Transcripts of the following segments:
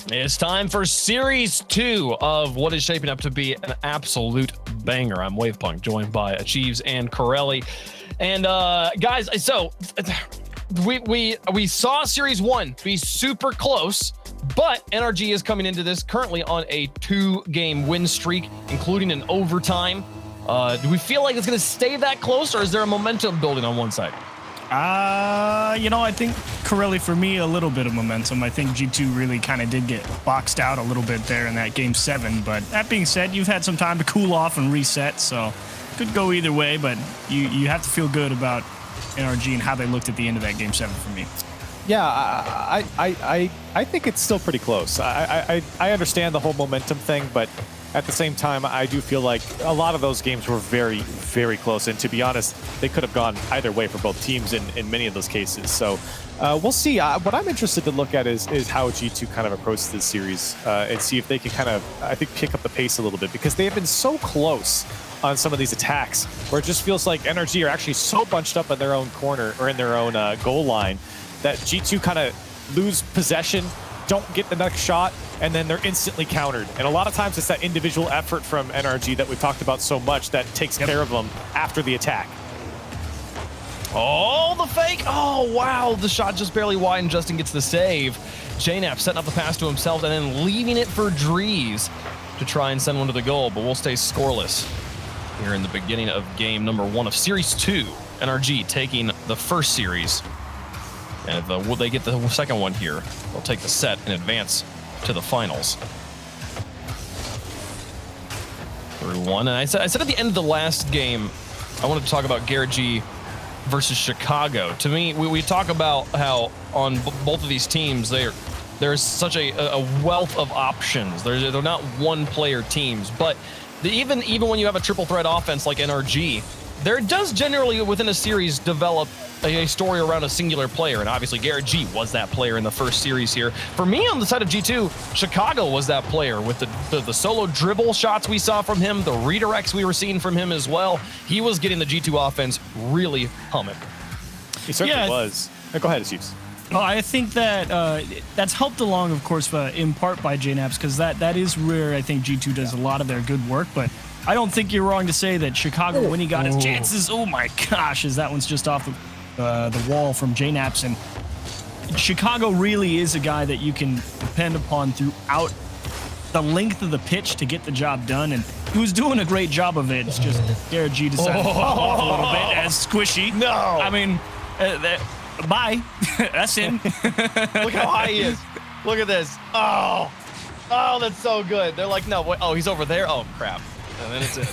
It's time for Series 2 of what is shaping up to be an absolute banger. I'm Wavepunk, joined by Achieves and Corelli. And guys, so we saw Series 1 be super close, but NRG is coming into this currently on a 2-game win streak, including an overtime. Do we feel like it's going to stay that close, or is there a momentum building on one side? I think Corelli, for me, a little bit of momentum. I think G2 really kind of did get boxed out a little bit there in that Game 7. But that being said, you've had some time to cool off and reset, so could go either way. But you have to feel good about NRG and how they looked at the end of that Game 7 for me. Yeah, I think it's still pretty close. I understand the whole momentum thing, but at the same time, I do feel like a lot of those games were very, very close. And to be honest, they could have gone either way for both teams in many of those cases. So we'll see. What I'm interested to look at is how G2 kind of approaches this series and see if they can kind of, I think, pick up the pace a little bit, because they have been so close on some of these attacks where it just feels like NRG are actually so bunched up in their own corner or in their own goal line that G2 kind of lose possession, don't get the next shot, and then they're instantly countered. And a lot of times it's that individual effort from NRG that we've talked about so much that takes care of them after the attack. Oh, the fake. Oh, wow. The shot just barely wide, and Justin gets the save. JNAP setting up the pass to himself and then leaving it for Drees to try and send one to the goal, but we'll stay scoreless here in the beginning of game number 1 of Series 2. NRG taking the first series. And will they get the second one here? They'll take the set and advance to the finals. 3-1. And I said at the end of the last game, I wanted to talk about Garrett G versus Chicago. To me, we talk about how on both of these teams, there's such a wealth of options. They're not one-player teams, but even when you have a triple threat offense like NRG, there does generally within a series develop a story around a singular player, and obviously Garrett G was that player in the first series here. For me, on the side of G2, Chicago was that player with the solo dribble shots we saw from him, the redirects we were seeing from him as well. He was getting the G2 offense really humming. He certainly was. Go ahead, Chiefs. Well, I think that that's helped along, of course, in part by JNAPs, because that is where I think G2 does a lot of their good work, but I don't think you're wrong to say that Chicago, when he got his chances, oh my gosh, as that one's just off the wall from JNAPs. And Chicago really is a guy that you can depend upon throughout the length of the pitch to get the job done, and he was doing a great job of it. It's just Garrett G decided to pop off a little bit as Squishy. No! I mean, bye. That's him. Look how high he is. Look at this. Oh, that's so good. They're like, no, wait, oh, he's over there? Oh, crap. And then it's in.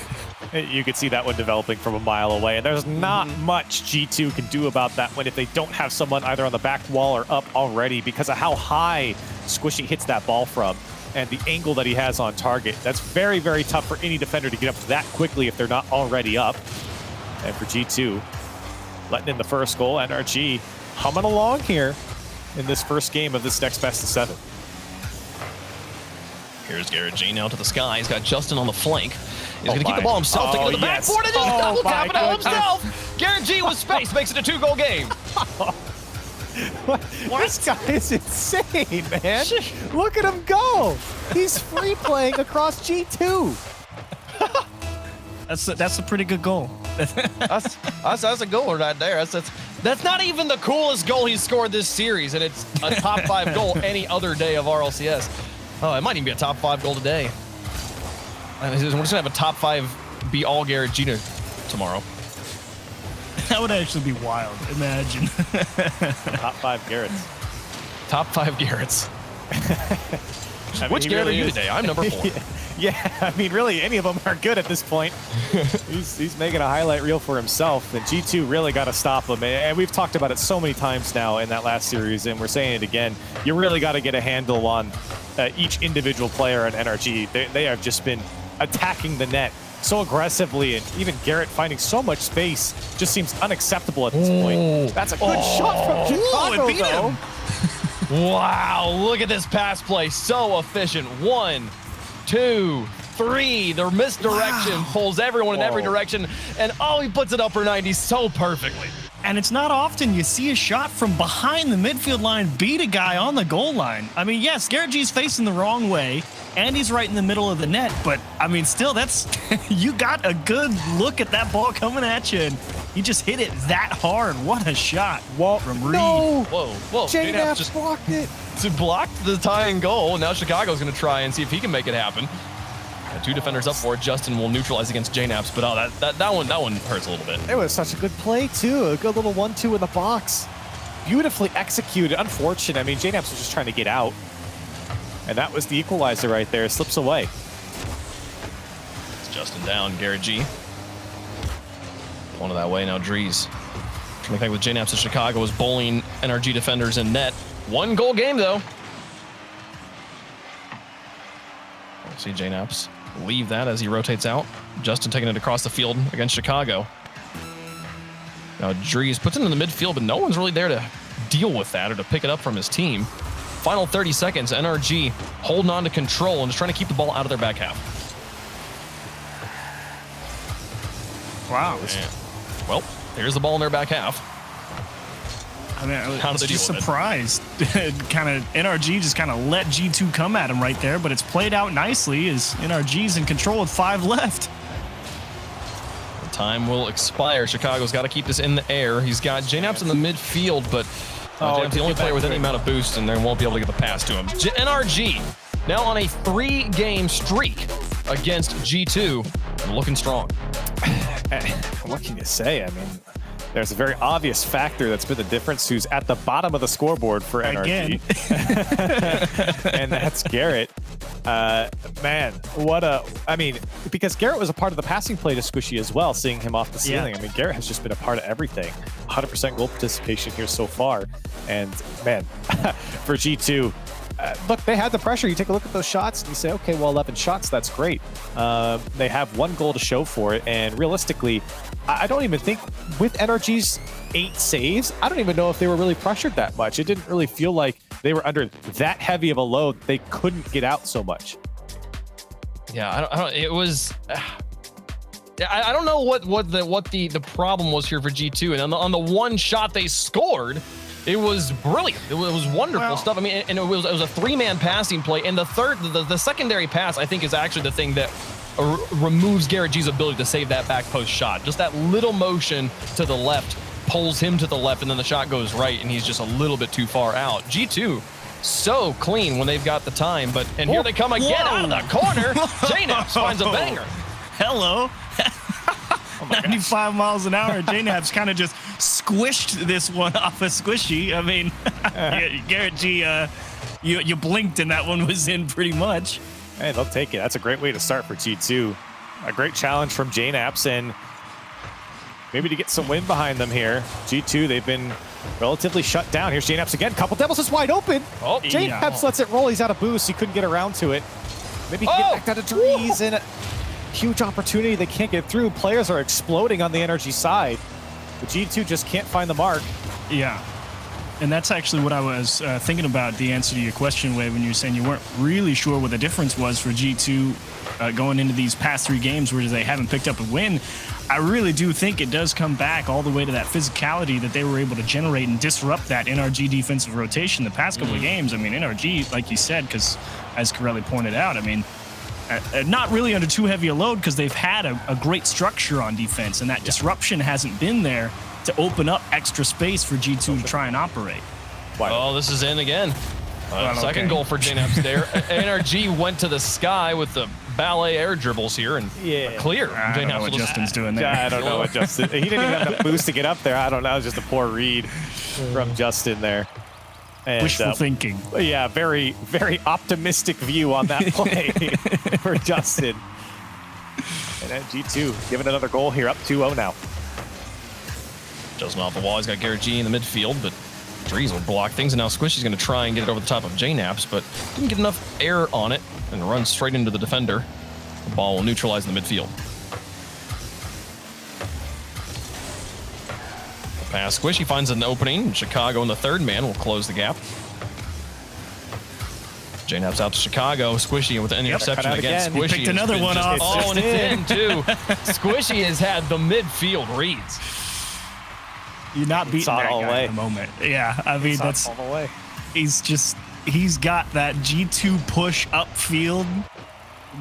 You could see that one developing from a mile away, and there's not much G2 can do about that one if they don't have someone either on the back wall or up already, because of how high Squishy hits that ball from and the angle that he has on target. That's very, very tough for any defender to get up that quickly if they're not already up. And for G2, letting in the first goal, NRG humming along here in this first game of this next best of 7. Here's Garrett G now to the sky. He's got Justin on the flank. He's going to keep the ball himself. Taking to the backboard and just double tap it out himself. Garrett G with space makes it a 2-goal game. What? This guy is insane, man. Look at him go. He's free playing across G2. That's a pretty good goal. that's a goal right there. That's not even the coolest goal he's scored this series, and it's a top 5 goal any other day of RLCS. Oh, it might even be a top 5 goal today. We're just going to have a top 5 be all Garrett G tomorrow. That would actually be wild. Imagine. Top 5 Garretts. Top 5 Garretts. Which Garrett are you today? I'm number 4. Yeah, I mean, really, any of them are good at this point. he's making a highlight reel for himself, and G2 really got to stop him. And we've talked about it so many times now in that last series, and we're saying it again. You really got to get a handle on each individual player in NRG. They have just been attacking the net so aggressively, and even Garrett finding so much space just seems unacceptable at this point. That's a good shot from Chicago, it beat him. Wow, look at this pass play. So efficient. 1, 2, 3. The misdirection pulls everyone in every direction. And he puts it upper 90 so perfectly. And it's not often you see a shot from behind the midfield line beat a guy on the goal line. I mean, yes, Garrett G's facing the wrong way, and he's right in the middle of the net, but, I mean, still, that's you got a good look at that ball coming at you, and he just hit it that hard. What a shot from Reed. No! Whoa. JNAP just blocked it. to block the tying goal, and now Chicago's going to try and see if he can make it happen. Two defenders up for it. Justin will neutralize against JNAPS, but that one hurts a little bit. It was such a good play, too. A good little 1-2 in the box. Beautifully executed. Unfortunate. I mean, JNAPS was just trying to get out. And that was the equalizer right there. Slips away. It's Justin down. Garrett G. One of that way now. Drees trying to connect with JNAPS in Chicago was bowling NRG defenders in net. 1 goal game, though. See JNAPS leave that as he rotates out. Justin taking it across the field against Chicago. Now Drees puts it in the midfield, but no one's really there to deal with that or to pick it up from his team. Final 30 seconds, NRG holding on to control and just trying to keep the ball out of their back half. Wow. And, well, here's the ball in their back half. I mean, I How was did they just deal with it? surprised. Kind of NRG just kind of let G2 come at him right there, but it's played out nicely as NRG's in control with 5 left. The time will expire. Chicago's got to keep this in the air. He's got JNAPS in the midfield, but JNAPS the only player with any amount of boost, and they won't be able to get the pass to him. NRG now on a 3-game streak against G2, and looking strong. What can you say? I mean, there's a very obvious factor that's been the difference who's at the bottom of the scoreboard for NRG. And that's Garrett. Man, I mean, because Garrett was a part of the passing play to Squishy as well, seeing him off the ceiling. Yeah. I mean, Garrett has just been a part of everything. 100% goal participation here so far. And man, for G2, look, they had the pressure. You take a look at those shots and you say, okay, well, 11 shots, that's great. They have 1 goal to show for it. And realistically, I don't even think with NRG's 8 saves, I don't even know if they were really pressured that much. It didn't really feel like they were under that heavy of a load. They couldn't get out so much. Yeah, I don't. It was. I don't know what the problem was here for G2. And on the 1 shot they scored, it was brilliant. It was wonderful stuff. I mean, and it was a 3-man passing play. And the secondary pass, I think, is actually the thing that removes Garrett G's ability to save that back post shot. Just that little motion to the left pulls him to the left, and then the shot goes right, and he's just a little bit too far out. G2 so clean when they've got the time, but here they come again out of the corner. JNAPS finds a banger. Hello. 95 miles an hour. JNAPS kind of just squished this one off a Squishy. I mean, Garrett G, you blinked and that one was in pretty much. Hey, they'll take it. That's a great way to start for G2. A great challenge from JNAPS, and maybe to get some wind behind them here. G2, they've been relatively shut down. Here's JNAPS again. Couple Devils is wide open. Oh, JNAPS lets it roll. He's out of boost. He couldn't get around to it. Maybe he can get back down to Drees, and a huge opportunity. They can't get through. Players are exploding on the NRG side. But G2 just can't find the mark. Yeah. And that's actually what I was thinking about the answer to your question, Wade, when you were saying you weren't really sure what the difference was for G2 going into these past 3 games where they haven't picked up a win. I really do think it does come back all the way to that physicality that they were able to generate and disrupt that NRG defensive rotation the past couple of games. I mean, NRG, like you said, because as Corelli pointed out, I mean, not really under too heavy a load because they've had a great structure on defense, and that disruption hasn't been there to open up extra space for G2 to try and operate. Oh, this is in again. Second goal for JNAPS there. NRG went to the sky with the ballet air dribbles here and clear. I don't know what Justin's doing there. I don't know what Justin... He didn't even have enough boost to get up there. I don't know. It was just a poor read from Justin there. And, wishful thinking. Yeah, very, very optimistic view on that play for Justin. And then G2 giving another goal here, up 2-0 now. Justin off the wall. He's got Garrett G in the midfield, but Drees will block things, and now Squishy's going to try and get it over the top of JNAPS, but didn't get enough air on it and runs straight into the defender. The ball will neutralize in the midfield. The pass. Squishy finds an opening. Chicago in the 3rd man will close the gap. JNAPS out to Chicago. Squishy with an interception again. Squishy picked another one off. Oh, and it's in too. Squishy has had the midfield reads. You're not beating saw it that all the guy way. in the moment. Yeah, I mean, Saw it that's all the way. he's got that G2 push upfield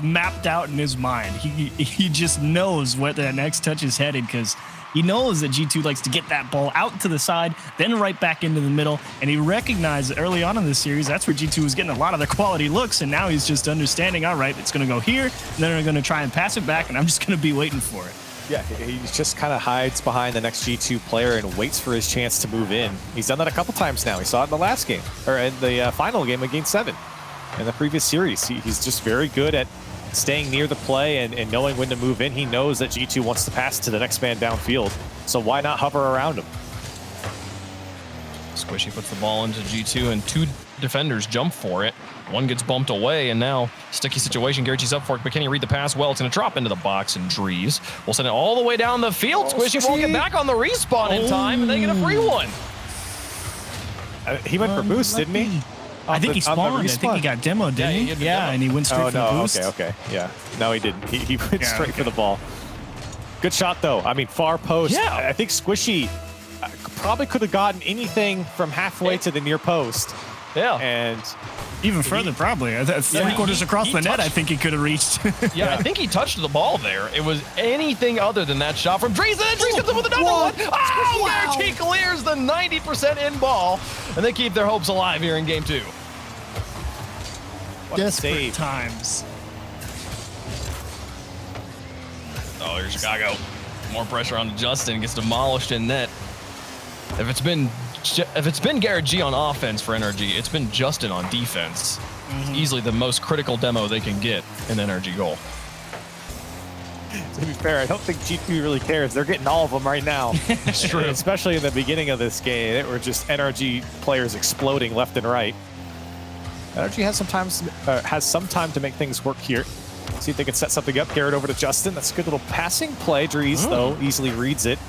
mapped out in his mind. He just knows where that next touch is headed because he knows that G2 likes to get that ball out to the side, then right back into the middle. And he recognized early on in the series, that's where G2 was getting a lot of their quality looks. And now he's just understanding, all right, it's going to go here. And then they're going to try and pass it back. And I'm just going to be waiting for it. Yeah, he just kind of hides behind the next G2 player and waits for his chance to move in. He's done that a couple times now. He saw it in the last game, or in the final game of Game 7 in the previous series. He's just very good at staying near the play and knowing when to move in. He knows that G2 wants to pass to the next man downfield, so why not hover around him? Squishy puts the ball into G2, and 2 defenders jump for it. One gets bumped away, and now sticky situation. Garrett's up for it, but can he read the pass? Well, it's going to drop into the box, and Drees will send it all the way down the field. Squishy won't get back on the respawn in time, and they get a free one. He went for boost, didn't he? I think he spawned. I think he got demoed, didn't he? Yeah, and he went straight for the boost. Okay. Yeah. No, he didn't. He went straight for the ball. Good shot, though. I mean, far post. Yeah. I think Squishy probably could have gotten anything from halfway to the near post. Yeah. And even further, probably. Three-quarters across the net, I think he could have reached. Yeah, I think he touched the ball there. It was anything other than that shot from Drees, and then Drees comes in with another one. Oh, wow. He clears the 90% in ball, and they keep their hopes alive here in Game 2. Desperate times. Oh, here's Chicago. More pressure on Justin. Gets demolished in net. If it's been Garrett G on offense for NRG, it's been Justin on defense. It's easily the most critical demo they can get in NRG goal. To be fair, I don't think G2 really cares. They're getting all of them right now. It's true. Especially in the beginning of this game. It were just NRG players exploding left and right. NRG has some time to make things work here. See if they can set something up. Garrett over to Justin. That's a good little passing play. Drees, though, easily reads it.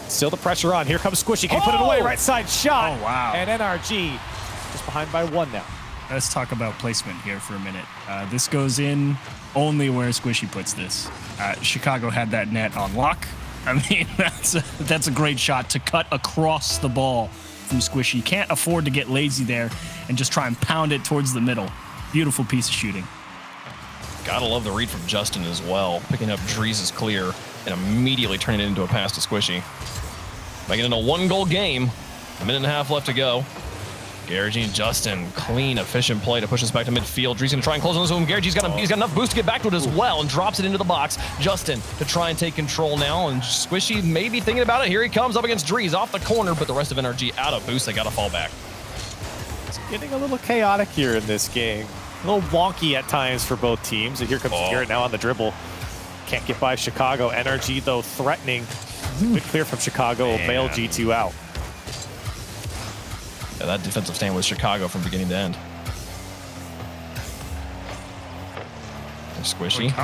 Still the pressure on. Here comes Squishy. Can he put it away? Right side shot. Oh, wow. And NRG just behind by 1 now. Let's talk about placement here for a minute. This goes in only where Squishy puts this. Chicago had that net on lock. I mean, that's a great shot to cut across the ball from Squishy. Can't afford to get lazy there and just try and pound it towards the middle. Beautiful piece of shooting. Gotta love the read from Justin as well. Picking up Drees' clear and immediately turning it into a pass to Squishy. Making it a 1-goal game. A minute and a half left to go. Garrett and Justin, clean, efficient play to push us back to midfield. Drees gonna try and close on this one. Garrett's got enough boost to get back to it as well and drops it into the box. Justin to try and take control now, and Squishy may be thinking about it. Here he comes up against Drees off the corner, but the rest of NRG out of boost. They gotta fall back. It's getting a little chaotic here in this game. A little wonky at times for both teams. And here comes Garrett now on the dribble. Can't get by Chicago. NRG, though, threatening. Good clear from Chicago will bail G2 out. Yeah, that defensive stand was Chicago from beginning to end. There's Squishy.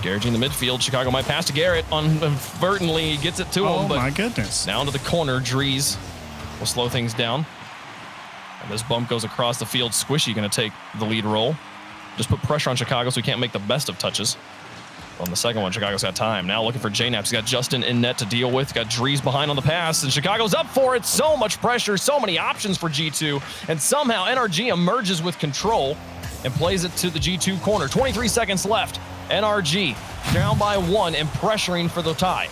Garrett in the midfield. Chicago might pass to Garrett. Inadvertently, he gets it to him. Oh, my goodness. Now into the corner. Drees will slow things down. And this bump goes across the field. Squishy going to take the lead role. Just put pressure on Chicago so he can't make the best of touches. On the second one, Chicago's got time. Now looking for JNaps. He's got Justin in net to deal with. Got Drees behind on the pass, and Chicago's up for it. So much pressure, so many options for G2, and somehow NRG emerges with control and plays it to the G2 corner. 23 seconds left. NRG down by 1 and pressuring for the tie.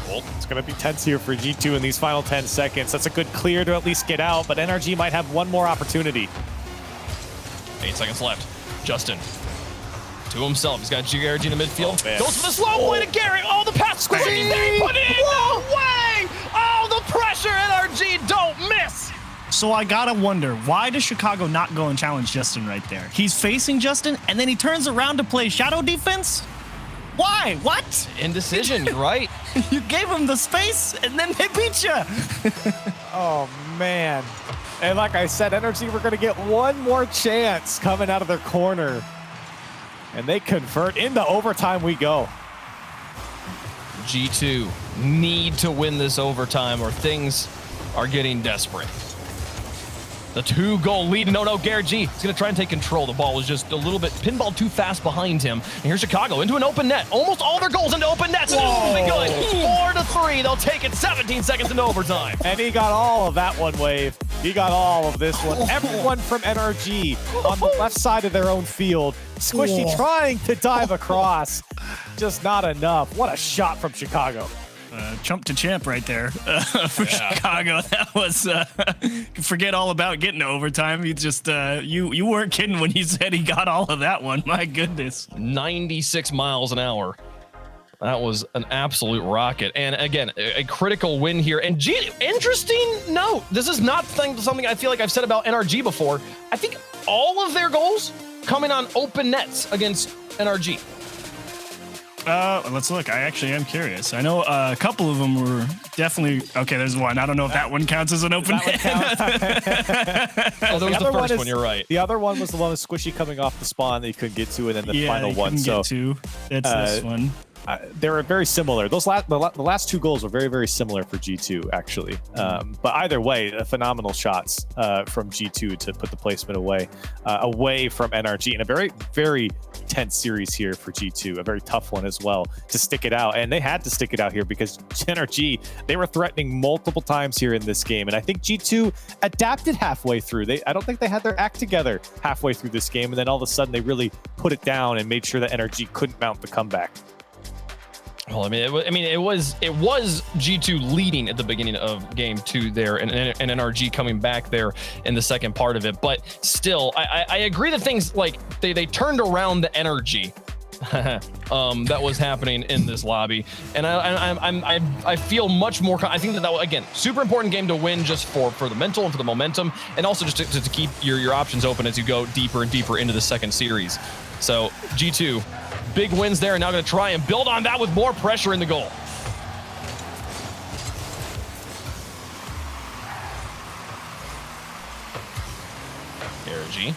Well, it's going to be tense here for G2 in these final 10 seconds. That's a good clear to at least get out, but NRG might have one more opportunity. 8 seconds left. Justin to himself. He's got Garrett in the midfield. Oh, goes for the slow play to Garrett. Oh, the pass. Squishy. They put it in. No way. Oh, the pressure. NRG don't miss. So I gotta wonder, why does Chicago not go and challenge Justin right there? He's facing Justin, and then he turns around to play shadow defense? Why? What? Indecision, you're right. You gave him the space, and then they beat you. Oh, man. And like I said, NRG were going to get one more chance coming out of their corner. And they convert. Into overtime we go. G2 need to win this overtime or things are getting desperate. The 2-goal lead. No, Garrett G is going to try and take control. The ball was just a little bit pinballed too fast behind him. And here's Chicago into an open net. Almost all their goals into open nets. Good. 4-3. They'll take it 17 seconds into overtime. And he got all of that one, Wave. He got all of this one. Everyone from NRG on the left side of their own field. Squishy trying to dive across. Just not enough. What a shot from Chicago. Chump to champ right there for Chicago. That was forget all about getting to overtime. You just you weren't kidding when you said he got all of that one. My goodness, 96 miles an hour. That was an absolute rocket. And again, a critical win here. And interesting note, this is not something I feel like I've said about NRG before. I think all of their goals coming on open nets against NRG. Let's look. I actually am curious. I know a couple of them were definitely okay. There's one. I don't know if that one counts as an open net. Oh, that was the first one. You're right. The other one was the one with Squishy coming off the spawn that he couldn't get to, and then the final one. So that's this one. They were very similar. The last 2 goals were very, very similar for G2, actually. But either way, phenomenal shots from G2 to put the placement away from NRG in a very, very tense series here for G2, a very tough one as well to stick it out. And they had to stick it out here because NRG, they were threatening multiple times here in this game. And I think G2 adapted halfway through. I don't think they had their act together halfway through this game. And then all of a sudden they really put it down and made sure that NRG couldn't mount the comeback. Well, it was G2 leading at the beginning of game 2 there, and NRG coming back there in the second part of it. But still, I agree that things like they turned around the energy that was happening in this lobby, and I feel much more. I think that was, again, super important game to win just for the mental and for the momentum, and also just to keep your options open as you go deeper and deeper into the second series. So G2. Big wins there, and now going to try and build on that with more pressure in the goal. NRG.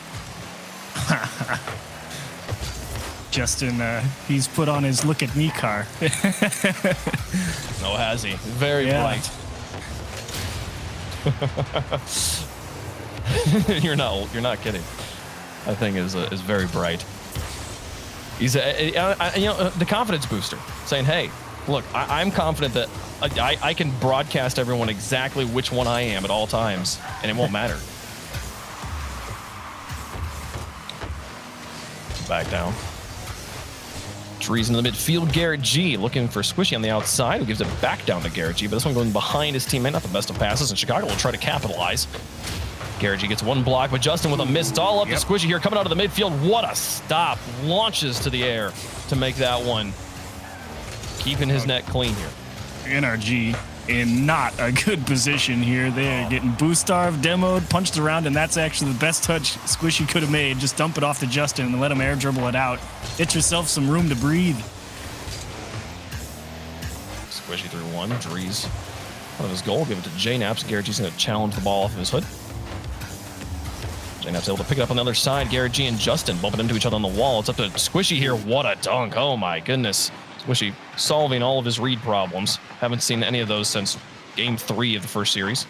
Justin, he's put on his look at me car. No, has he? Very bright. You're not kidding. That thing is very bright. He's the confidence booster, saying, "Hey, look, I'm confident that I can broadcast everyone exactly which one I am at all times, and it won't matter." Back down. Trees in the midfield. Garrett G looking for Squishy on the outside, who gives it back down to Garrett G. But this one going behind his teammate, not the best of passes, and Chicago will try to capitalize. Garrett G gets one block, but Justin with a miss. It's all up to Squishy here, coming out of the midfield. What a stop. Launches to the air to make that one. Keeping his net clean here. NRG in not a good position here. They are getting boost starved, demoed, punched around, and that's actually the best touch Squishy could have made. Just dump it off to Justin and let him air dribble it out. Get yourself some room to breathe. Squishy through one. Drees out of his goal. Give it to J-Naps. Garrett G's going to challenge the ball off of his hood. J-Naps able to pick it up on the other side. Garrett G and Justin bumping into each other on the wall. It's up to Squishy here. What a dunk. Oh my goodness. Squishy solving all of his read problems. Haven't seen any of those since game 3 of the first series.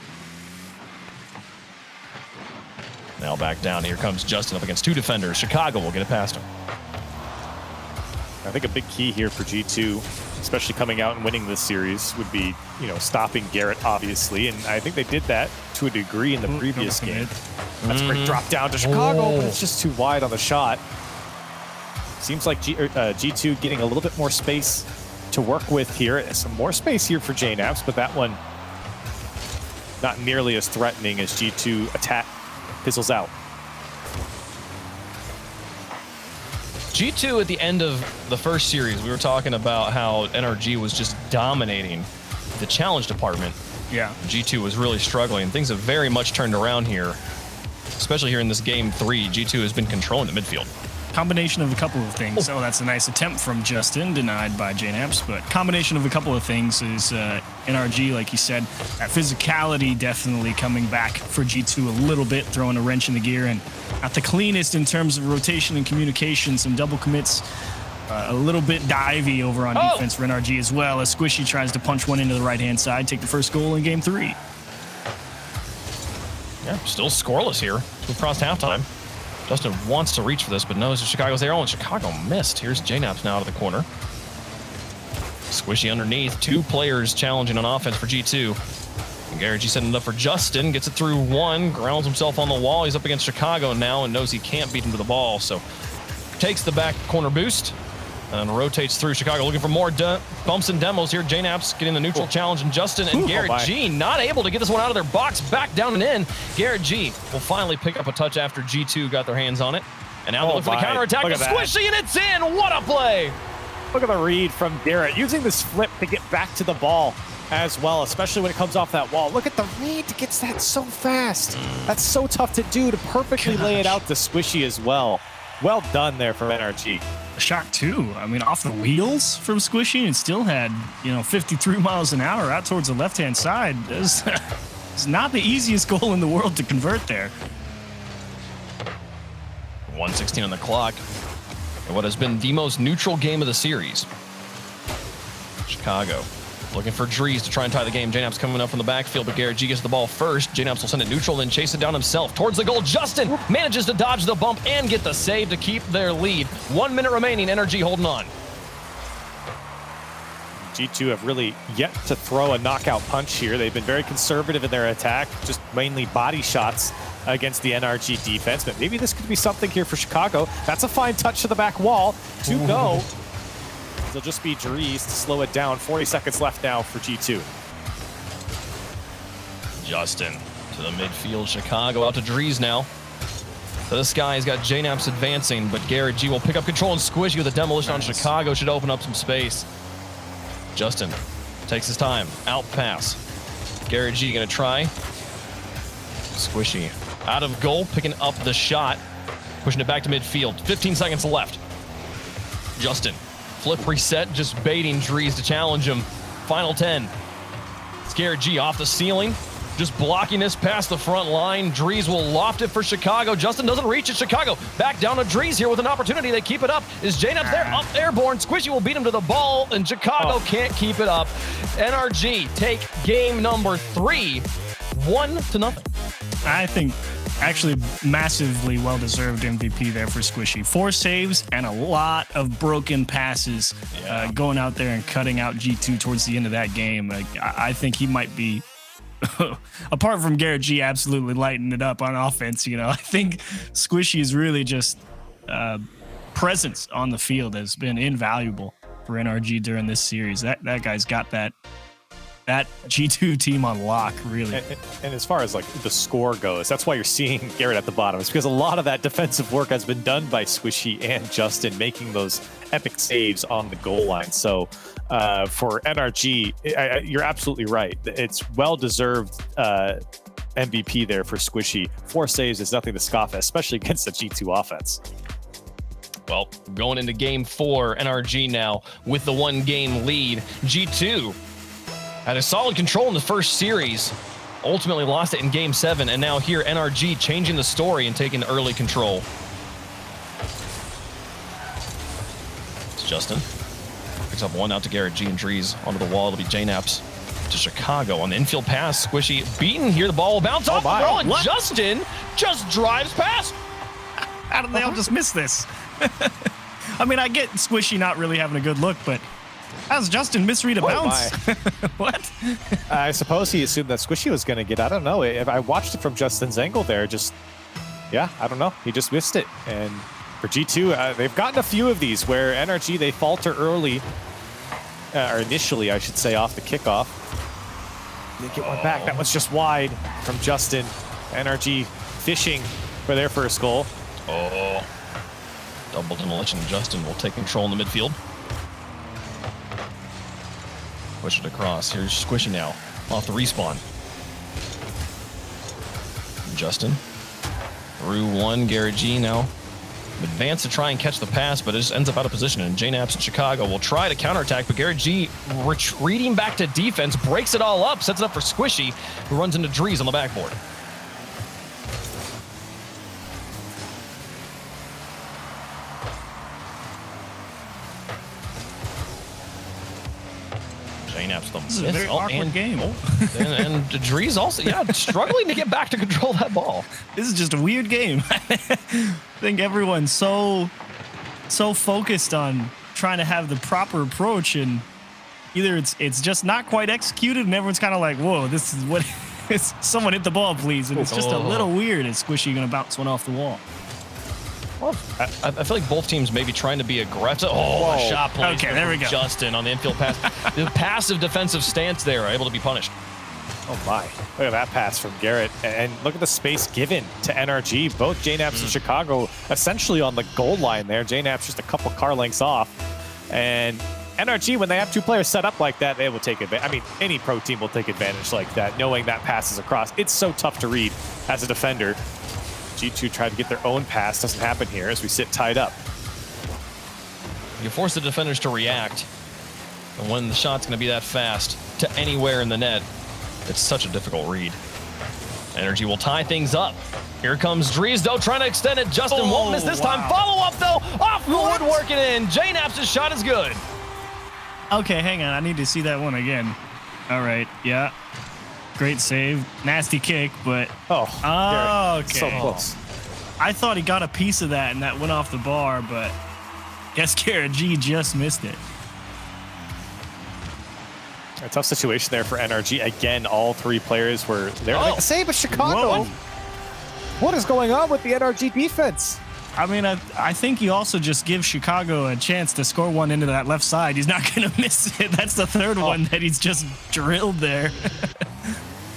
Now back down. Here comes Justin up against 2 defenders. Chicago will get it past him. I think a big key here for G2, especially coming out and winning this series, would be, stopping Garrett, obviously. And I think they did that to a degree in the previous game. That's a great drop down to Chicago, but it's just too wide on the shot. Seems like G2 getting a little bit more space to work with here. Some more space here for J-Naps, but that one not nearly as threatening as G2 attack fizzles out. G2 at the end of the first series, we were talking about how NRG was just dominating the challenge department. Yeah. G2 was really struggling. Things have very much turned around here, especially here in this game 3. G2 has been controlling the midfield. Combination of a couple of things. Oh, that's a nice attempt from Justin, denied by J-Naps, but combination of a couple of things is NRG, like you said, that physicality definitely coming back for G2 a little bit, throwing a wrench in the gear, and not the cleanest in terms of rotation and communication, some double commits, a little bit divey over on defense for NRG as well, as Squishy tries to punch one into the right-hand side, take the first goal in game 3. Yeah, still scoreless here. We've crossed halftime. Justin wants to reach for this, but knows that Chicago's there. Oh, and Chicago missed. Here's JNaps now out of the corner. Squishy underneath. 2 players challenging on offense for G2. And Gary G setting it up for Justin. Gets it through 1. Grounds himself on the wall. He's up against Chicago now and knows he can't beat him to the ball. So takes the back corner boost and rotates through. Chicago looking for more bumps and demos here. JNaps getting the neutral challenge, and Justin and Garrett G not able to get this one out of their box. Back down and in. Garrett G will finally pick up a touch after G2 got their hands on it. And now they look for the counterattack. Squishy, and it's in. What a play. Look at the read from Garrett, using this flip to get back to the ball as well, especially when it comes off that wall. Look at the read to get that so fast. That's so tough to do, to perfectly lay it out to Squishy as well. Well done there from NRG. Shot too. I mean, off the wheels from Squishy, and still had, 53 miles an hour out towards the left-hand side. It's not the easiest goal in the world to convert there. 1:16 on the clock. And what has been the most neutral game of the series. Chicago looking for Drees to try and tie the game. JNaps coming up from the backfield, but Garrett G gets the ball first. JNaps will send it neutral, then chase it down himself towards the goal. Justin manages to dodge the bump and get the save to keep their lead. 1 minute remaining. NRG holding on. G2 have really yet to throw a knockout punch here. They've been very conservative in their attack, just mainly body shots against the NRG defense, but maybe this could be something here for Chicago. That's a fine touch to the back wall. To go. It'll just be Drees to slow it down. 40 seconds left now for G2. Justin to the midfield. Chicago out to Drees now. So this guy's got JNaps advancing, but Garrett G will pick up control, and Squishy with a demolition on Chicago should open up some space. Justin takes his time. Out pass. Garrett G gonna try. Squishy out of goal, picking up the shot, pushing it back to midfield. 15 seconds left. Justin, flip reset, just baiting Drees to challenge him. Final 10. It's Garrett G off the ceiling, just blocking this past the front line. Drees will loft it for Chicago. Justin doesn't reach it. Chicago back down to Drees here with an opportunity. They keep it up. Is JNaps there? Up airborne. Squishy will beat him to the ball, and Chicago can't keep it up. NRG take game number 3, 1-0. I think actually massively well-deserved MVP there for Squishy. 4 saves and a lot of broken passes going out there and cutting out G2 towards the end of that game. I think he might be, apart from Garrett G absolutely lighting it up on offense, I think Squishy is really just presence on the field has been invaluable for NRG during this series. That guy's got that G2 team on lock, really. And as far as the score goes, that's why you're seeing Garrett at the bottom. It's because a lot of that defensive work has been done by Squishy and Justin, making those epic saves on the goal line. So for NRG, you're absolutely right. It's well-deserved MVP there for Squishy. 4 saves is nothing to scoff at, especially against the G2 offense. Well, going into game 4, NRG now with the 1-game lead. G2 had a solid control in the first series, ultimately lost it in game 7, and now here NRG changing the story and taking early control. It's Justin. Picks up 1 out to Garrett G and Drees onto the wall. It'll be JNaps to Chicago on the infield pass. Squishy beaten here. The ball will bounce off the ball, and Justin just drives past. How did they all just miss this? I mean, I get Squishy not really having a good look, but how's Justin misread a bounce? What? I suppose he assumed that Squishy was going to get, I don't know. If I watched it from Justin's angle there, I don't know. He just missed it. And for G2, they've gotten a few of these where NRG, they falter early, or initially, I should say, off the kickoff. They get one back. That was just wide from Justin. NRG fishing for their first goal. Oh, double demolition. Justin will take control in the midfield. Push it across. Here's Squishy now off the respawn. Justin through 1. Garrett G now advance to try and catch the pass, but it just ends up out of position. And JNaps in Chicago will try to counterattack, but Garrett G retreating back to defense, breaks it all up, sets it up for Squishy, who runs into Drees on the backboard. JNAP's the This is a very awkward game. And Drees also, struggling to get back to control that ball. This is just a weird game. I think everyone's so focused on trying to have the proper approach, and either it's just not quite executed, and everyone's kind of like, whoa, this is what someone hit the ball, please. And it's just a little weird. Is Squishy going to bounce one off the wall? Well, I feel like both teams may be trying to be aggressive. Oh, a shot play. Okay, there we go. Justin on the infield pass. The passive defensive stance there, able to be punished. Oh my, look at that pass from Garrett. And look at the space given to NRG. Both JNAPs and Chicago essentially on the goal line there. JNAP's just a couple car lengths off. And NRG, when they have two players set up like that, they will take advantage. I mean, any pro team will take advantage like that, knowing that pass is across. It's so tough to read as a defender. G2 tried to get their own pass. Doesn't happen here as we sit tied up. You force the defenders to react. And when the shot's going to be that fast to anywhere in the net, it's such a difficult read. NRG will tie things up. Here comes Drees, though, trying to extend it. Justin won't miss this time. Follow up, though. Off the wood, working in. JNAP's shot is good. Okay, hang on. I need to see that one again. All right. Yeah. Great save. Nasty kick, but... Oh, okay. So close. I thought he got a piece of that, and that went off the bar, but guess Garrett G just missed it. A tough situation there for NRG. Again, all three players were there to make the save, but Chicago. What is going on with the NRG defense? I mean, I think he also just gives Chicago a chance to score one into that left side. He's not going to miss it. That's the third one that he's just drilled there.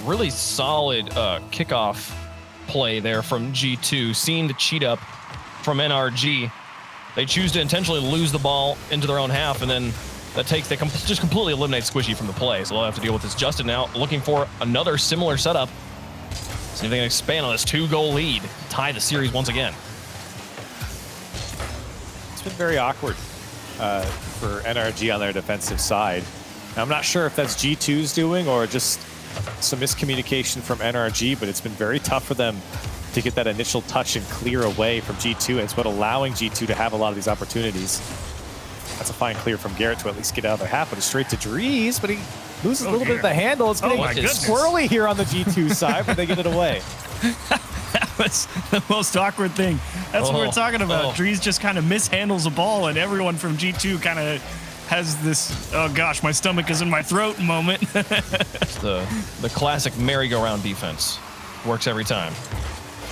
Really solid kickoff play there from G2, seeing the cheat up from NRG. They choose to intentionally lose the ball into their own half, and then they just completely eliminate Squishy from the play. So they'll have to deal with this. Justin now looking for another similar setup. See if they can expand on this 2-goal lead, tie the series once again. It's been very awkward for NRG on their defensive side. Now, I'm not sure if that's G2's doing or just some miscommunication from NRG, but it's been very tough for them to get that initial touch and clear away from G2, and it's what allowing G2 to have a lot of these opportunities. That's a fine clear from Garrett to at least get out of their half, but it's straight to Drees, but he loses a little bit of the handle. It's getting swirly here on the G2 side, but they get it away. That was the most awkward thing. That's what we're talking about. Drees just kind of mishandles a ball, and everyone from G2 kind of has this, oh gosh, my stomach is in my throat moment. It's the classic merry-go-round defense. Works every time.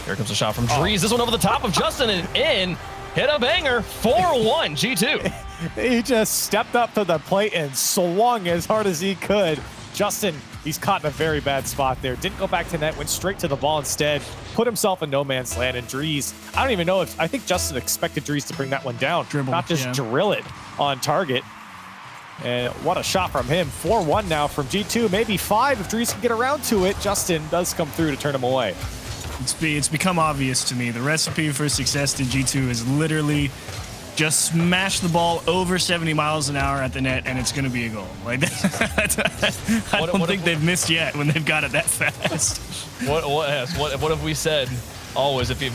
Here comes a shot from Drees. This one over the top of Justin and in. Hit a banger. 4-1 G2. He just stepped up to the plate and swung as hard as he could. Justin, he's caught in a very bad spot there. Didn't go back to net, went straight to the ball instead. Put himself in no man's land. And Drees, I don't even know if, I think Justin expected Drees to bring that one down. Not just drill it on target. And what a shot from him. 4-1 now from G2, maybe 5 if Drees can get around to it. Justin does come through to turn him away. It's become obvious to me. The recipe for success to G2 is literally just smash the ball over 70 miles an hour at the net, and it's going to be a goal. Like I don't think they've missed yet when they've got it that fast. What have we said? Always, if you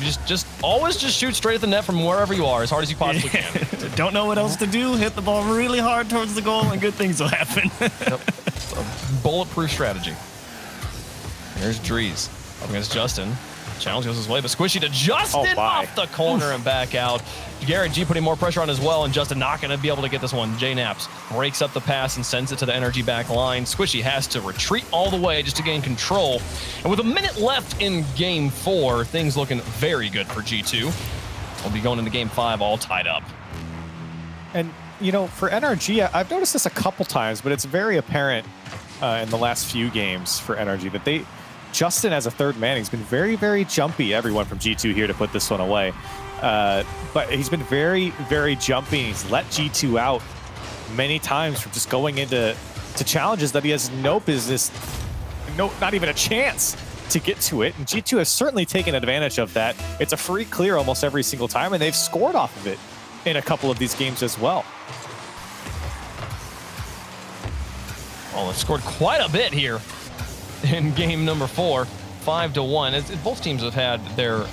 always shoot straight at the net from wherever you are, as hard as you possibly can. Don't know what else to do. Hit the ball really hard towards the goal, and good things will happen. Yep. A bulletproof strategy. There's Drees up against Justin. Challenge goes his way, but Squishy to Justin off the corner and back out. Garrett G putting more pressure on as well, and Justin not going to be able to get this one. JNAPS breaks up the pass and sends it to the NRG back line. Squishy has to retreat all the way just to gain control. And with a minute left in Game 4, things looking very good for G2. We'll be going into Game 5 all tied up. And, you know, for NRG, I've noticed this a couple times, but it's very apparent in the last few games for NRG that Justin as a third man, he's been very, very jumpy, everyone from G2 here to put this one away. But he's been very, very jumpy. He's let G2 out many times from just going into challenges that he has no business, not even a chance to get to it. And G2 has certainly taken advantage of that. It's a free clear almost every single time, and they've scored off of it in a couple of these games as well. Well, they've scored quite a bit here in game number 4, 5-1. Both teams have had their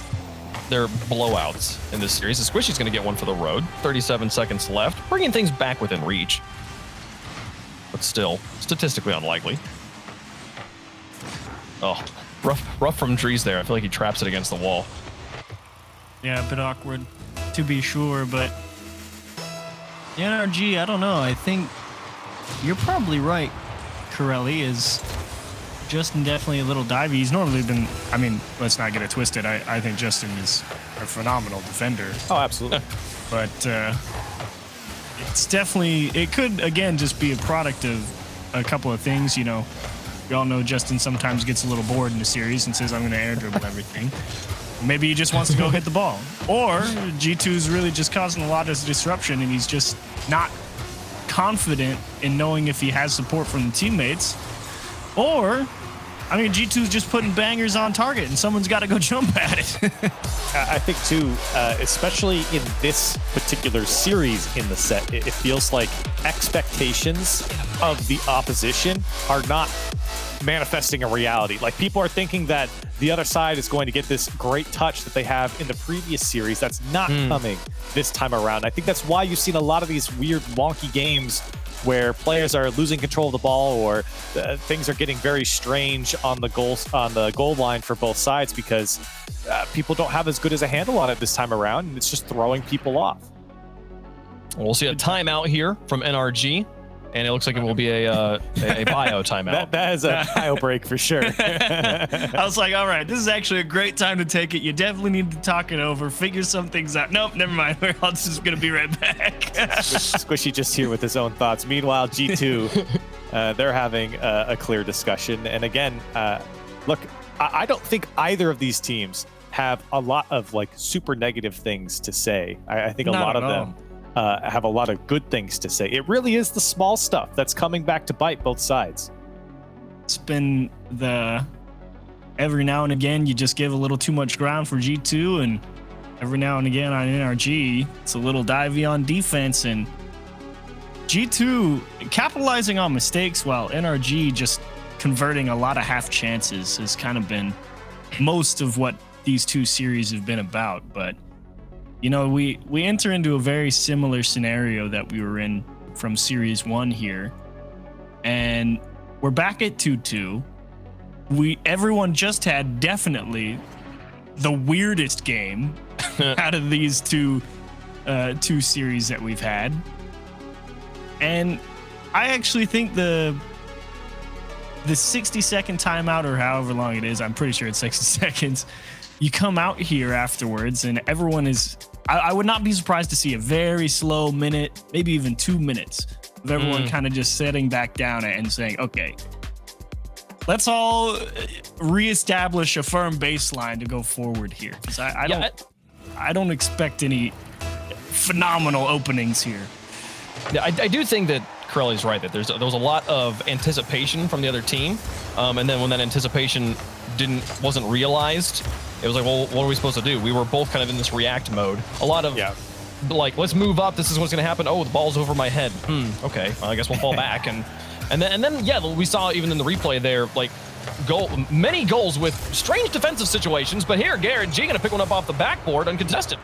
blowouts in this series. The Squishy's going to get one for the road. 37 seconds left, bringing things back within reach. but still statistically unlikely. Oh, rough from Drees there. I feel like he traps it against the wall. Yeah, a bit awkward, to be sure, but the NRG, I don't know. I think you're probably right. Corelli is Justin definitely a little divey. He's normally been, I mean, let's not get it twisted. I think Justin is a phenomenal defender. Oh, absolutely. But it's definitely, it could, again, just be a product of a couple of things. You know, we all know Justin sometimes gets a little bored in the series and says, I'm going to air dribble everything. Maybe he just wants to go hit the ball. Or G2 is really just causing a lot of disruption and he's just not confident in knowing if he has support from the teammates. Or, I mean, G2 is just putting bangers on target and someone's got to go jump at it. I think, too, especially in this particular series in the set, it feels like expectations of the opposition are not manifesting a reality. Like, people are thinking that the other side is going to get this great touch that they have in the previous series. That's not coming this time around. I think that's why you've seen a lot of these weird, wonky games where players are losing control of the ball or things are getting very strange on the goal line for both sides because people don't have as good as a handle on it this time around, and it's just throwing people off. We'll see a timeout here from NRG, and it looks like it will be a bio timeout. That is a bio break for sure. I was like, all right, this is actually a great time to take it. You definitely need to talk it over, figure some things out. Nope, never mind. We're all just going to be right back. Squishy just here with his own thoughts. Meanwhile, G2, they're having a clear discussion. And again, look, I don't think either of these teams have a lot of like super negative things to say. I think a lot of them have a lot of good things to say. It really is the small stuff that's coming back to bite both sides. It's been the every now and again you just give a little too much ground for G2, and every now and again on NRG it's a little divey on defense, and G2 capitalizing on mistakes while NRG just converting a lot of half chances has kind of been most of what these two series have been about. But you know, we enter into a very similar scenario that we were in from Series 1 here. And we're back at 2-2. Everyone just had definitely the weirdest game out of these two series that we've had. And I actually think the 60-second timeout, or however long it is, I'm pretty sure it's 60 seconds, you come out here afterwards and everyone is... I would not be surprised to see a very slow minute, maybe even 2 minutes of everyone kind of just sitting back down and saying, okay, let's all reestablish a firm baseline to go forward here. Because I don't expect any phenomenal openings here. Yeah, I do think that Corelli's right, that there was a lot of anticipation from the other team. And then when that anticipation wasn't realized, it was like, well, what are we supposed to do? We were both kind of in this react mode. A lot of like, let's move up. This is what's going to happen. Oh, the ball's over my head. Okay, well, I guess we'll fall back. And then yeah, we saw even in the replay there, like many goals with strange defensive situations. But here, Garrett G going to pick one up off the backboard uncontested.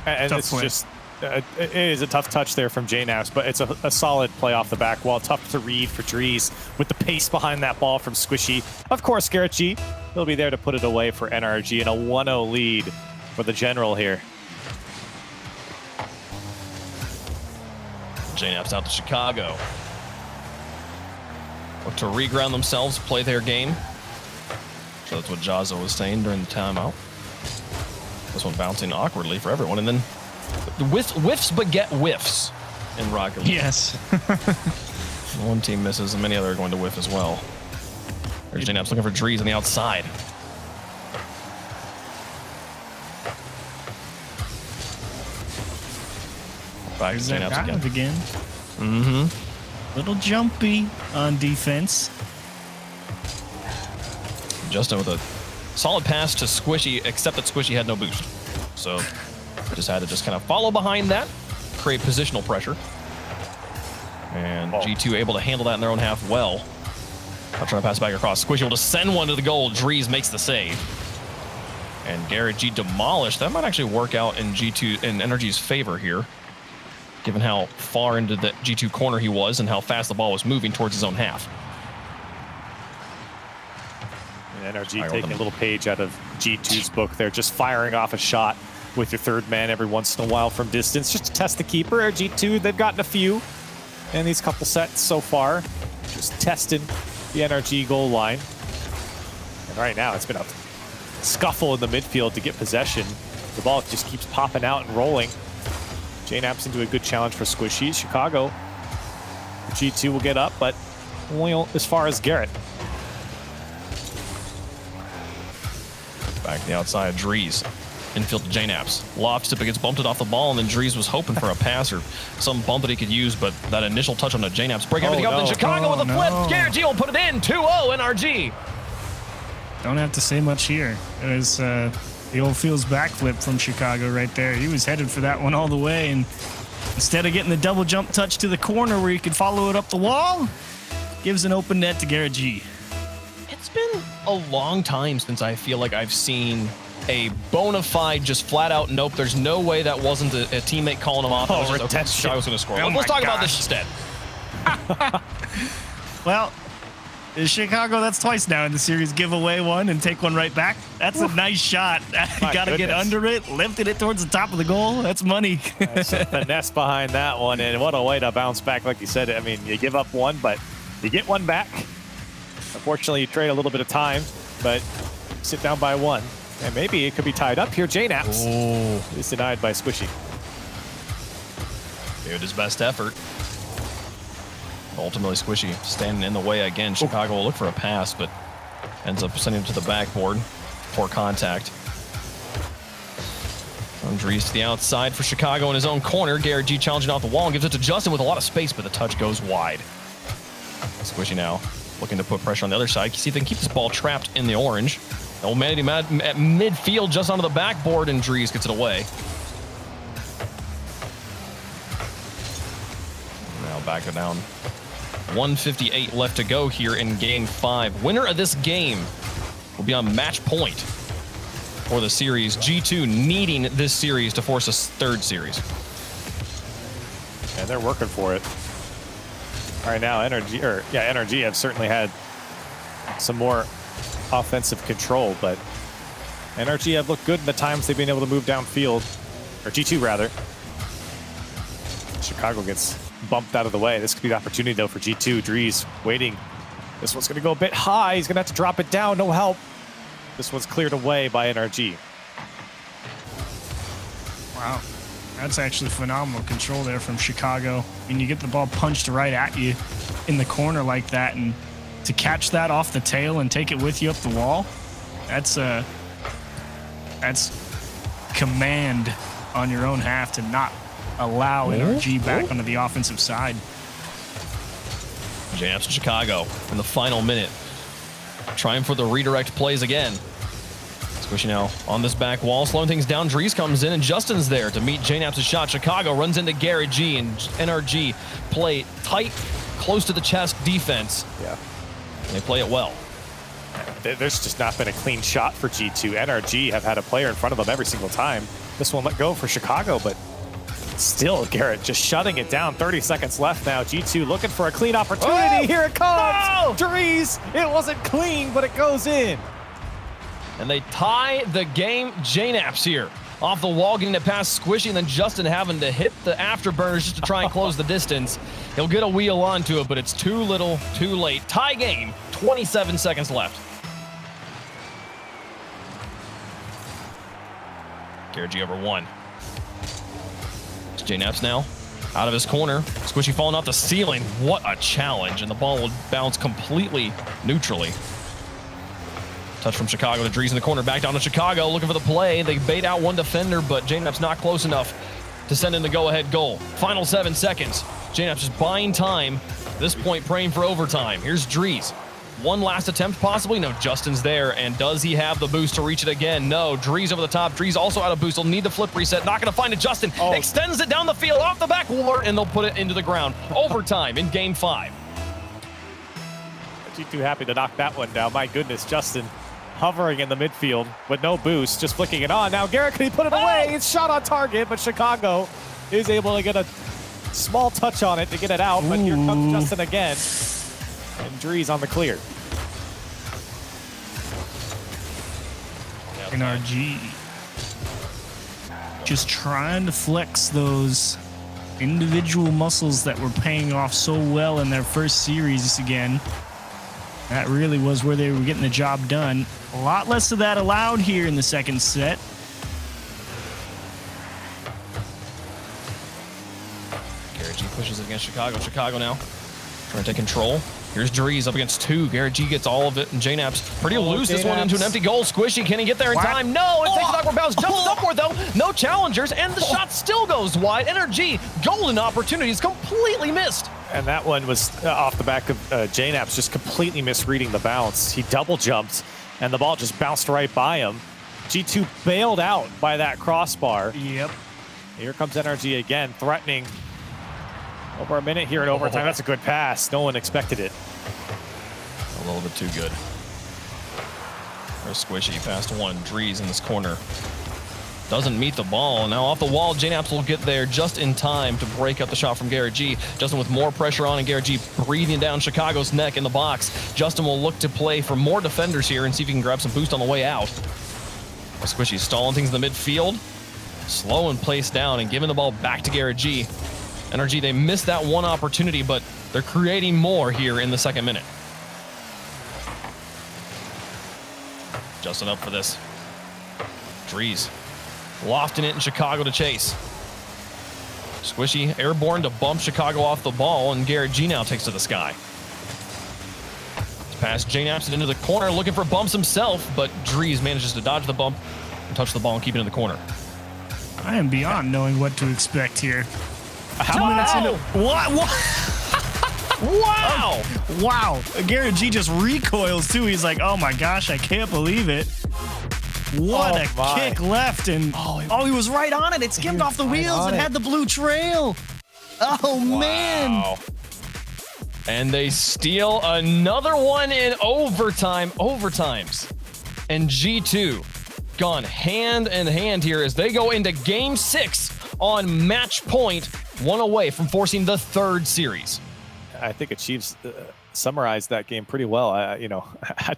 And it's just it is a tough touch there from JNaps, but it's a solid play off the back wall. Tough to read for Drees with the pace behind that ball from Squishy. Of course, Garrett G, he'll be there to put it away for NRG, and a 1-0 lead for the General here. JNaps out to Chicago. Look to reground themselves, play their game. So that's what Jazzo was saying during the timeout. This one bouncing awkwardly for everyone, and then whiffs but get whiffs in Rocket League. Yes. One team misses, and many other are going to whiff as well. There's JNaps looking for Drees on the outside. Back to JNaps again. Little jumpy on defense. Justin with a solid pass to Squishy, except that Squishy had no boost. So just had to just kind of follow behind that, create positional pressure. And G2 able to handle that in their own half well. I'll try to pass back across. Squishy will just send one to the goal. Drees makes the save. And Garrett G demolished. That might actually work out in NRG's favor here. given how far into the G2 corner he was and how fast the ball was moving towards his own half. And NRG taking a little page out of G2's book there, just firing off a shot with your third man every once in a while from distance, just to test the keeper. G2, they've gotten a few in these couple sets so far, just testing the NRG goal line. And right now, it's been a scuffle in the midfield to get possession. The ball just keeps popping out and rolling. JNAP's into a good challenge for Squishy. Chicago, G2 will get up, but only as far as Garrett. Back to the outside, Drees. Infield to JNAPs. Lofts, if it gets bumped it off the ball, and then Drees was hoping for a pass or some bump that he could use, but that initial touch on the JNAPs break everything up. Then Chicago with a flip. Garrett G will put it in. 2-0 NRG. Don't have to say much here. It was the old Fields backflip from Chicago right there. He was headed for that one all the way, and instead of getting the double jump touch to the corner where he could follow it up the wall, gives an open net to Garrett G. It's been a long time since I feel like I've seen a bona fide, just flat out, nope, there's no way that wasn't a teammate calling him off. Oh, Chicago's going to score. Oh, Let's talk about this instead. Well, in Chicago, that's twice now in the series. Give away one and take one right back. That's a nice shot. Got to get under it, lifted it towards the top of the goal. That's money. That's a finesse behind that one, and what a way to bounce back. Like you said, I mean, you give up one, but you get one back. Unfortunately, you trade a little bit of time, but sit down by one. And maybe it could be tied up here. JNAPs is denied by Squishy. Dude, his best effort. Ultimately, Squishy standing in the way again. Chicago will look for a pass, but ends up sending it to the backboard for contact. Andres to the outside for Chicago in his own corner. Garrett G challenging off the wall and gives it to Justin with a lot of space, but the touch goes wide. Squishy now looking to put pressure on the other side. See if they can keep this ball trapped in the orange. Oh, man, at midfield, just onto the backboard, and Drees gets it away. Now back it down. 1:58 left to go here in Game 5. Winner of this game will be on match point for the series. G2 needing this series to force a third series. And they're working for it. All right, now NRG have certainly had some more offensive control, but NRG have looked good in the times they've been able to move downfield, or G2 rather. Chicago gets bumped out of the way. This could be the opportunity though for G2. Drees waiting. This one's gonna go a bit high. He's gonna have to drop it down, no help. This one's cleared away by NRG. Wow, that's actually phenomenal control there from Chicago. I mean, you get the ball punched right at you in the corner like that, and to catch that off the tail and take it with you up the wall, that's command on your own half to not allow NRG back onto the offensive side. JNAPs to Chicago in the final minute. Trying for the redirect plays again. Squishy now on this back wall, slowing things down. Drees comes in, and Justin's there to meet JNAPs' shot. Chicago runs into Garrett G, and NRG play tight, close to the chest defense. Yeah. And they play it well. There's just not been a clean shot for G2. NRG have had a player in front of them every single time. This one let go for Chicago, but still Garrett just shutting it down. 30 seconds left now. G2 looking for a clean opportunity. Here it comes. No! Drees, it wasn't clean, but it goes in. And they tie the game. JNAPs here. Off the wall, getting it past Squishy, and then Justin having to hit the afterburners just to try and close the distance. He'll get a wheel onto it, but it's too little, too late. Tie game, 27 seconds left. Garrett G over one. It's JNAPs now out of his corner. Squishy falling off the ceiling. What a challenge, and the ball will bounce completely neutrally. Touch from Chicago to Drees in the corner, back down to Chicago, looking for the play. They bait out one defender, but JNAP's not close enough to send in the go-ahead goal. Final 7 seconds. JNAP's just buying time. At this point, praying for overtime. Here's Drees. One last attempt, possibly. No, Justin's there, and does he have the boost to reach it again? No, Drees over the top. Drees also out of boost. He'll need the flip reset. Not going to find it. Justin extends it down the field, off the back wall, and they'll put it into the ground. Overtime in Game 5. G2 happy to knock that one down. My goodness, Justin hovering in the midfield with no boost, just flicking it on. Now Garrett, can he put it away? It's shot on target, but Chicago is able to get a small touch on it to get it out, but here comes Justin again. And Drees on the clear. NRG just trying to flex those individual muscles that were paying off so well in their first series again. That really was where they were getting the job done. A lot less of that allowed here in the second set. Garrett G pushes it against Chicago. Chicago now trying to take control. Here's Drees up against 2. Garrett G gets all of it, and JNAP's pretty loose. This one into an empty goal. Squishy, can he get there in time? No, it takes an awkward bounce. Jumps upward, though. No challengers, and the shot still goes wide. NRG, golden opportunities completely missed. And that one was off the back of JNAP's just completely misreading the bounce. He double jumped, and the ball just bounced right by him. G2 bailed out by that crossbar. Yep. Here comes NRG again, threatening. Over a minute here in overtime. That's a good pass. No one expected it. A little bit too good. There's Squishy, past 1. Drees in this corner. Doesn't meet the ball. Now off the wall, JNAPs will get there just in time to break up the shot from Garrett G. Justin with more pressure on, and Garrett G breathing down Chicago's neck in the box. Justin will look to play for more defenders here and see if he can grab some boost on the way out. Squishy stalling things in the midfield. Slow and placed down and giving the ball back to Garrett G. NRG, they missed that one opportunity, but they're creating more here in the second minute. Justin up for this. Drees lofting it in Chicago to chase. Squishy airborne to bump Chicago off the ball, and Garrett G now takes to the sky. Pass JNAPs it into the corner, looking for bumps himself, but Drees manages to dodge the bump and touch the ball and keep it in the corner. I am beyond knowing what to expect here. Wow! Wow! Wow. Garrett G just recoils too. He's like, oh my gosh, I can't believe it. What a kick left. And he was right on it. It skimmed off the wheels and had the blue trail. Oh, man. And they steal another one in overtime. Overtimes. And G2 gone hand in hand here as they go into game 6 on match point, 1 away from forcing the 3rd series. I think Chiefs summarized that game pretty well. I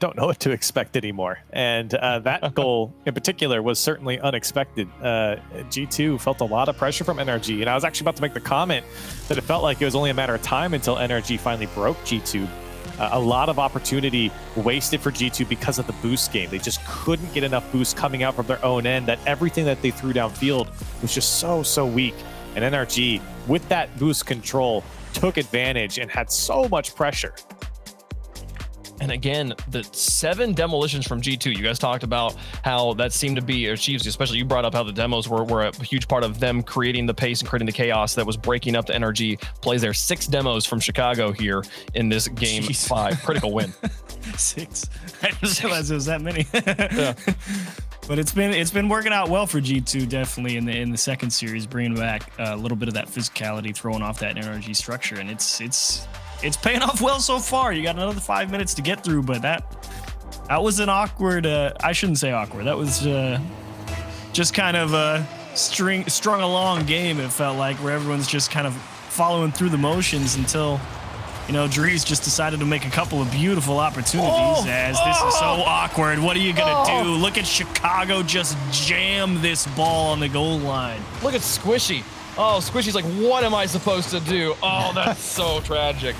don't know what to expect anymore. And that goal in particular was certainly unexpected. G2 felt a lot of pressure from NRG. And I was actually about to make the comment that it felt like it was only a matter of time until NRG finally broke G2. A lot of opportunity wasted for G2 because of the boost game. They just couldn't get enough boost coming out from their own end. That everything that they threw downfield was just so weak. And NRG, with that boost control, took advantage and had so much pressure. And again, the 7 demolitions from G2, you guys talked about how that seemed to be achieved, especially you brought up how the demos were a huge part of them creating the pace and creating the chaos that was breaking up the NRG plays there. 6 demos from Chicago here in this game 5. Critical win. 6. I didn't realize there was that many. Yeah. But it's been working out well for G2 definitely in the second series, bringing back a little bit of that physicality, throwing off that NRG structure, and it's paying off well so far. You got another 5 minutes to get through, but that was an awkward. I shouldn't say awkward. That was just kind of a strung along game. It felt like where everyone's just kind of following through the motions until. Drees just decided to make a couple of beautiful opportunities as this is so awkward. What are you going to do? Look at Chicago just jam this ball on the goal line. Look at Squishy. Oh, Squishy's like, what am I supposed to do? Oh, that's so tragic.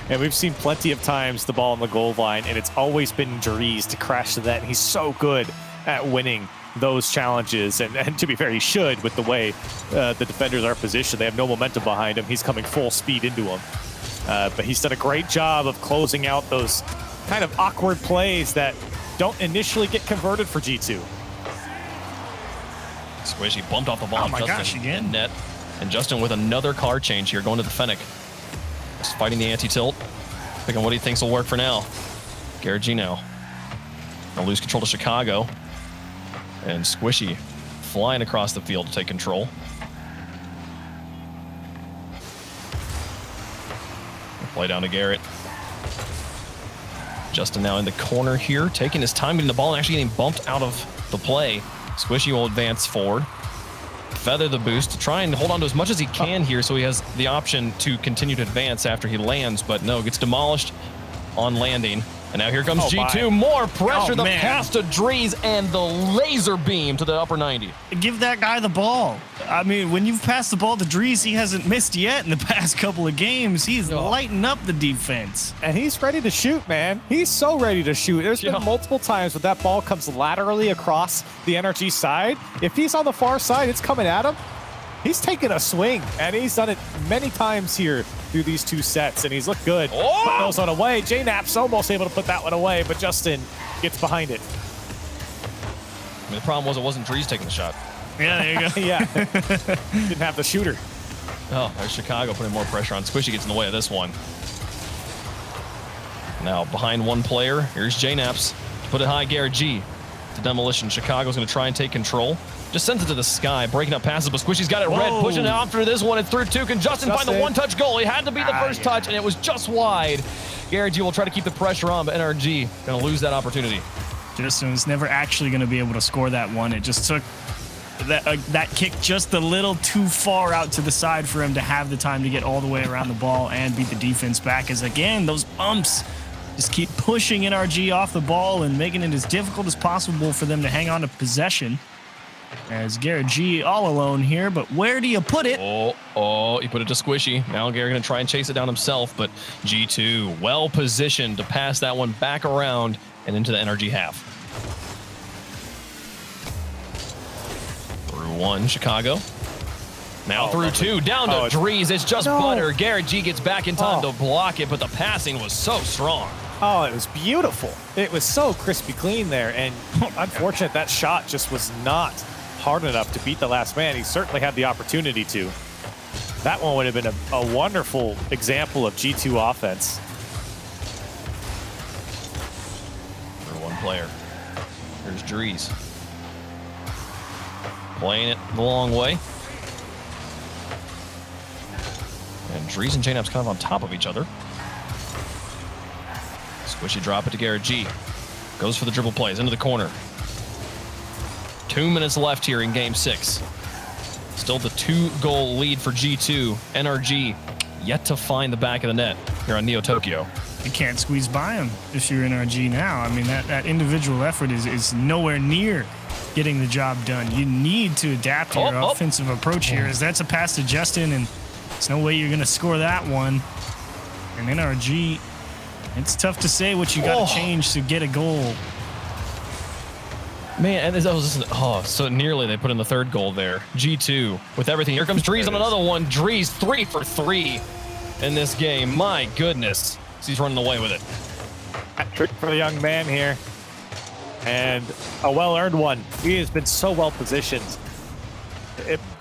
And we've seen plenty of times the ball on the goal line, and it's always been Drees to crash to that. And he's so good at winning those challenges. And to be fair, he should with the way the defenders are positioned. They have no momentum behind him. He's coming full speed into them. But he's done a great job of closing out those kind of awkward plays that don't initially get converted for G2. Squishy bumped off the ball. Oh my gosh, again. Net. And Justin with another car change here, going to the Fennec. Just fighting the anti-tilt. Thinking what he thinks will work for now. Garrett G now. Gonna lose control to Chicago. And Squishy flying across the field to take control. Play down to Garrett. Justin now in the corner here, taking his time getting the ball and actually getting bumped out of the play. Squishy will advance forward. feather the boost to try and hold on to as much as he can here so he has the option to continue to advance after he lands, but no, gets demolished on landing. And now here comes G2, more pressure, the pass to Drees, and the laser beam to the upper 90. Give that guy the ball. I mean, when you've passed the ball to Drees, he hasn't missed yet in the past couple of games. He's lighting up the defense. And he's ready to shoot, man. He's so ready to shoot. There's been multiple times when that ball comes laterally across the NRG side. If he's on the far side, it's coming at him. He's taking a swing, and he's done it many times here through these 2 sets, and he's looked good. Put those one away. JNap's almost able to put that one away, but Justin gets behind it. I mean, the problem was it wasn't Drees taking the shot. Yeah, there you go. Yeah, didn't have the shooter. Oh, there's Chicago putting more pressure on. Squishy gets in the way of this one. Now behind one player, here's JNaps. Put it high, Garrett G. To demolition. Chicago's going to try and take control. Just sends it to the sky, breaking up passes, but Squishy's got it red, pushing it out for this one. It's through 2. Can Justin find the one-touch goal? It had to be the first touch, and it was just wide. Garrett G will try to keep the pressure on, but NRG going to lose that opportunity. Justin was never actually going to be able to score that one. It just took that kick just a little too far out to the side for him to have the time to get all the way around the ball and beat the defense back. As again, those bumps just keep pushing NRG off the ball and making it as difficult as possible for them to hang on to possession. As Garrett G all alone here, but where do you put it? Oh, he put it to Squishy. Now Garrett going to try and chase it down himself, but G2 well positioned to pass that one back around and into the NRG half. Through 1, Chicago. Now through 2, down to Drees. It's just butter. Garrett G gets back in time to block it, but the passing was so strong. Oh, it was beautiful. It was so crispy clean there, and unfortunate that shot just was not hard enough to beat the last man. He certainly had the opportunity to. That one would have been a wonderful example of G2 offense. For one player. Here's Drees. Playing it the long way. And Drees and JNap's kind of on top of each other. Squishy drop it to Garrett G. Goes for the dribble plays into the corner. 2 minutes left here in game 6. Still the 2-goal lead for G2. NRG yet to find the back of the net here on Neo Tokyo. You can't squeeze by him if you're NRG now. I mean, that individual effort is nowhere near getting the job done. You need to adapt to your offensive approach here, as that's a pass to Justin, and there's no way you're going to score that one. And NRG, it's tough to say what you got to change to get a goal. Man, and that was so nearly they put in the 3rd goal there. G2 with everything. Here comes Drees on another one. Drees 3 for 3 in this game. My goodness. He's running away with it. Trick for the young man here. And a well-earned one. He has been so well positioned.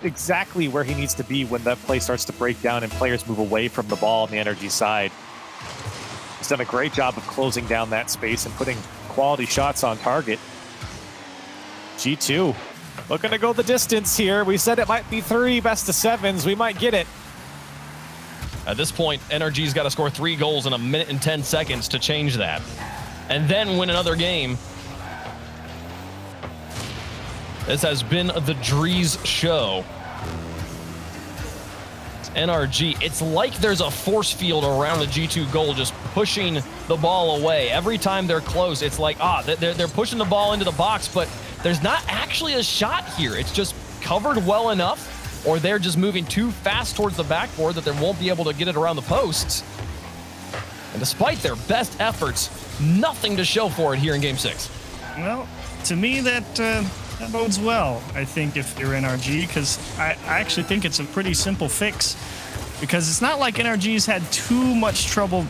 Exactly where he needs to be when that play starts to break down and players move away from the ball on the NRG side. He's done a great job of closing down that space and putting quality shots on target. G2 looking to go the distance here. We said it might be 3 best-of-7s. We might get it. At this point, NRG's got to score 3 goals in 1 minute and 10 seconds to change that. And then win another game. This has been the Drees show. NRG, it's like there's a force field around the G2 goal just pushing the ball away. Every time they're close, it's like, they're pushing the ball into the box, but there's not actually a shot here. It's just covered well enough, or they're just moving too fast towards the backboard that they won't be able to get it around the posts. And despite their best efforts, nothing to show for it here in Game 6. Well, to me, that bodes well, I think, if you're NRG, because I actually think it's a pretty simple fix, because it's not like NRG's had too much trouble,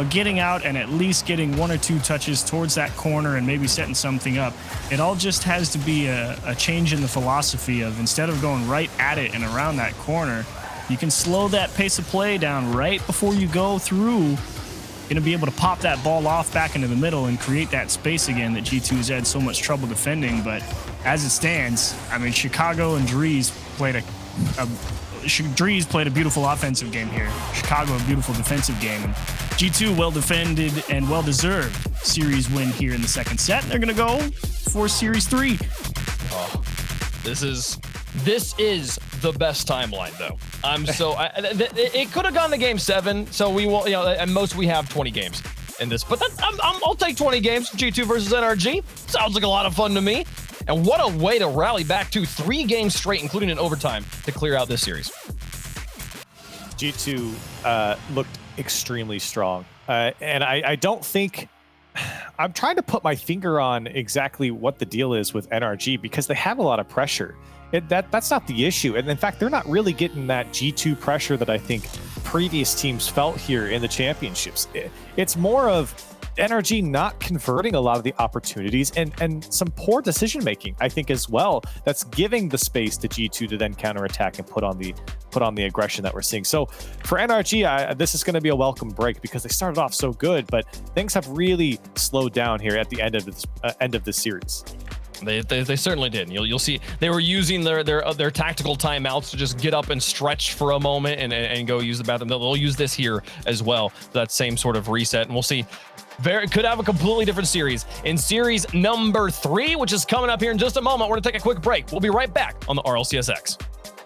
getting out and at least getting 1 or 2 touches towards that corner and maybe setting something up. It all just has to be a change in the philosophy of, instead of going right at it and around that corner, you can slow that pace of play down right before you go through. Going to be able to pop that ball off back into the middle and create that space again that G2's had so much trouble defending. But as it stands, I mean, Chicago and Drees played Drees played a beautiful offensive game here. Chicago a beautiful defensive game. And G2 well defended and well deserved series win here in the 2nd set. They're going to go for series 3. This is This is the best timeline, though. It could have gone to game 7, so we will, at most we have 20 games in this. But I'll take 20 games. G2 versus NRG sounds like a lot of fun to me. And what a way to rally back to 3 games straight, including an overtime, to clear out this series. G2 looked extremely strong, and I don't think. I'm trying to put my finger on exactly what the deal is with NRG because they have a lot of pressure. That's not the issue. And in fact, they're not really getting that G2 pressure that I think previous teams felt here in the championships. It's more of NRG not converting a lot of the opportunities and some poor decision making, I think, as well. That's giving the space to G2 to then counterattack and put on the aggression that we're seeing. So for NRG, this is going to be a welcome break because they started off so good, but things have really slowed down here at the end of this series. They certainly did. You'll see they were using their tactical timeouts to just get up and stretch for a moment and go use the bathroom. They'll use this here as well. That same sort of reset, and we'll see. Could have a completely different series in series number 3, which is coming up here in just a moment. We're going to take a quick break. We'll be right back on the RLCSX.